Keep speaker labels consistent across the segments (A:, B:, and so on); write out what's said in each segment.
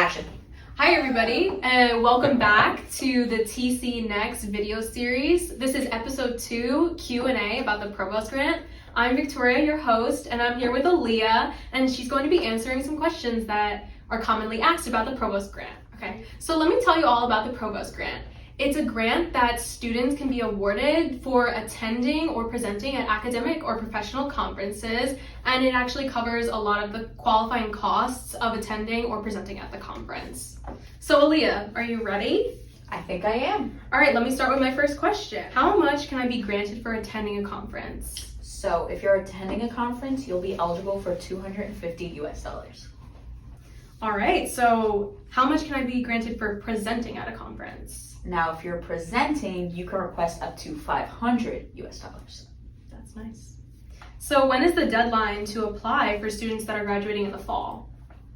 A: action.
B: Hi everybody, and welcome back to the TC Next video series. This is episode 2, Q&A about the Provost Grant. I'm Victoria, your host, and I'm here with Alea, and she's going to be answering some questions that are commonly asked about the Provost Grant. Okay, so let me tell you all about the Provost Grant. It's a grant that students can be awarded for attending or presenting at academic or professional conferences, and it actually covers a lot of the qualifying costs of attending or presenting at the conference. So Alea, are you ready?
A: I think I am.
B: All right, let me start with my first question. How much can I be granted for attending a conference?
A: So if you're attending a conference, you'll be eligible for $250 US.
B: All right, so how much can I be granted for presenting at a conference?
A: Now, if you're presenting, you can request up to $500 US.
B: That's nice. So when is the deadline to apply for students that are graduating in the fall?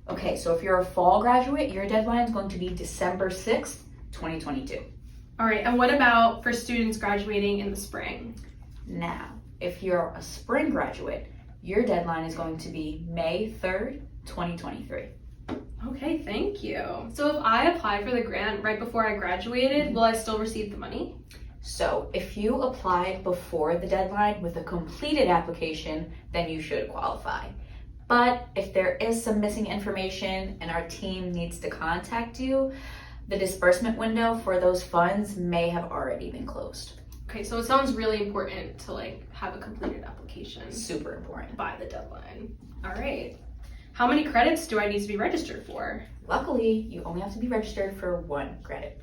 A: Okay, so if you're a fall graduate, your deadline is going to be December 6th, 2022.
B: All right, and what about for students graduating in the spring?
A: Now, if you're a spring graduate, your deadline is going to be May 3rd, 2023.
B: Okay, thank you. So if I apply for the grant right before I graduated, will I still receive the money?
A: So if you applied before the deadline with a completed application, then you should qualify. But if there is some missing information and our team needs to contact you, the disbursement window for those funds may have already been closed.
B: Okay, so it sounds really important to have a completed application.
A: Super important.
B: By the deadline. All right. How many credits do I need to be registered for?
A: Luckily, you only have to be registered for 1 credit.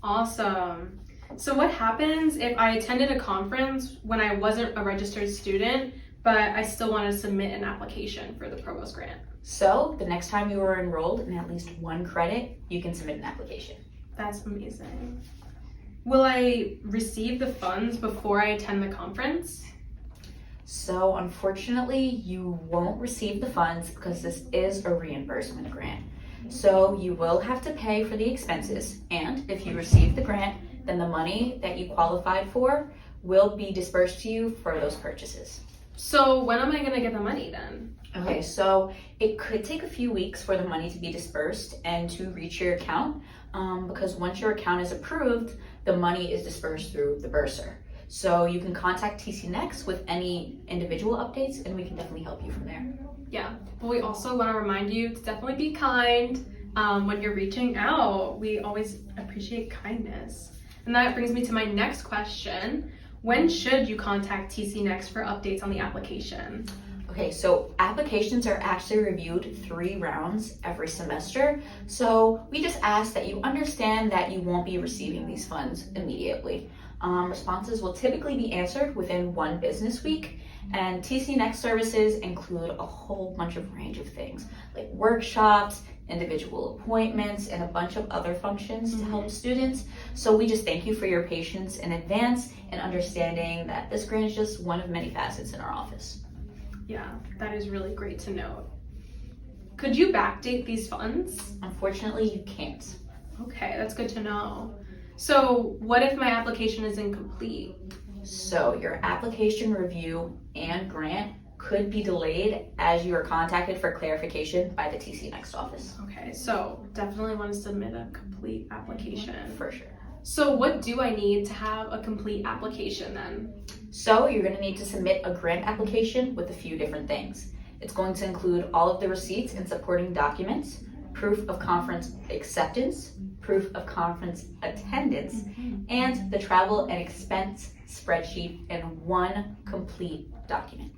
B: Awesome. So what happens if I attended a conference when I wasn't a registered student, but I still want to submit an application for the Provost Grant?
A: So the next time you are enrolled in at least 1 credit, you can submit an application.
B: That's amazing. Will I receive the funds before I attend the conference?
A: So unfortunately, you won't receive the funds because this is a reimbursement grant. So you will have to pay for the expenses, and if you receive the grant, then the money that you qualified for will be dispersed to you for those purchases.
B: So when am I going to get the money then?
A: Okay, so it could take a few weeks for the money to be dispersed and to reach your account, because once your account is approved, the money is dispersed through the bursar. So you can contact TC Next with any individual updates, and we can definitely help you from there.
B: Yeah, but we also want to remind you to definitely be kind when you're reaching out. We always appreciate kindness. And that brings me to my next question. When should you contact TC Next for updates on the application?
A: Okay, so applications are actually reviewed 3 rounds every semester. So we just ask that you understand that you won't be receiving these funds immediately. Responses will typically be answered within 1 business week, and TC Next services include a whole bunch of range of things like workshops, individual appointments, and a bunch of other functions to help students. So we just thank you for your patience in advance and understanding that this grant is just one of many facets in our office.
B: Yeah, that is really great to know. Could you backdate these funds?
A: Unfortunately, you can't.
B: Okay, that's good to know. So what if my application is incomplete?
A: So your application review and grant could be delayed as you are contacted for clarification by the TC Next office.
B: Okay, so definitely want to submit a complete application.
A: For sure.
B: So what do I need to have a complete application then?
A: So you're going to need to submit a grant application with a few different things. It's going to include all of the receipts and supporting documents, proof of conference acceptance, proof of conference attendance, and the travel and expense spreadsheet in 1 complete document.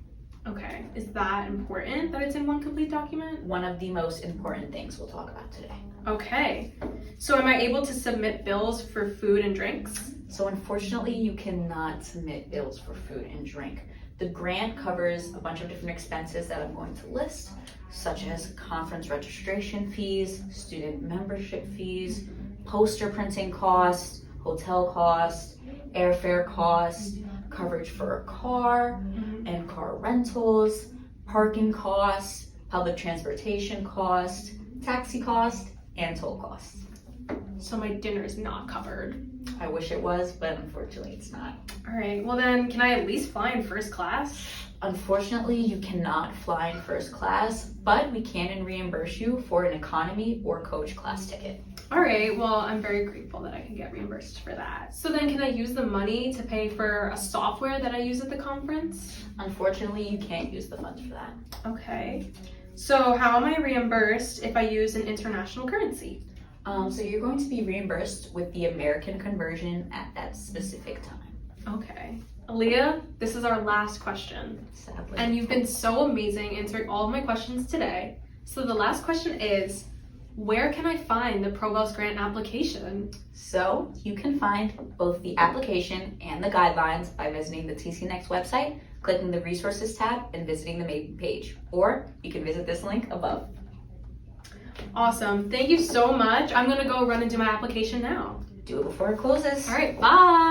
B: Okay, is that important that it's in 1 complete document?
A: One of the most important things we'll talk about today.
B: Okay, so am I able to submit bills for food and drinks?
A: So unfortunately, you cannot submit bills for food and drink. The grant covers a bunch of different expenses that I'm going to list, such as conference registration fees, student membership fees, poster printing costs, hotel costs, airfare costs, coverage for a car and car rentals, parking costs, public transportation costs, taxi costs, and toll costs.
B: So my dinner is not covered.
A: I wish it was, but unfortunately it's not.
B: All right, well then, can I at least fly in first class?
A: Unfortunately, you cannot fly in first class, but we can reimburse you for an economy or coach class ticket.
B: All right, well, I'm very grateful that I can get reimbursed for that. So then can I use the money to pay for a software that I use at the conference?
A: Unfortunately, you can't use the funds for that.
B: Okay. So how am I reimbursed if I use an international currency?
A: So you're going to be reimbursed with the American conversion at that specific time.
B: Okay. Alea, this is our last question.
A: Sadly.
B: And you've been so amazing answering all of my questions today. So the last question is, where can I find the Provost Grant application?
A: So you can find both the application and the guidelines by visiting the TC Next website, clicking the resources tab, and visiting the main page. Or you can visit this link above.
B: Awesome. Thank you so much. I'm going to go run and do my application now.
A: Do it before it closes.
B: All right, bye.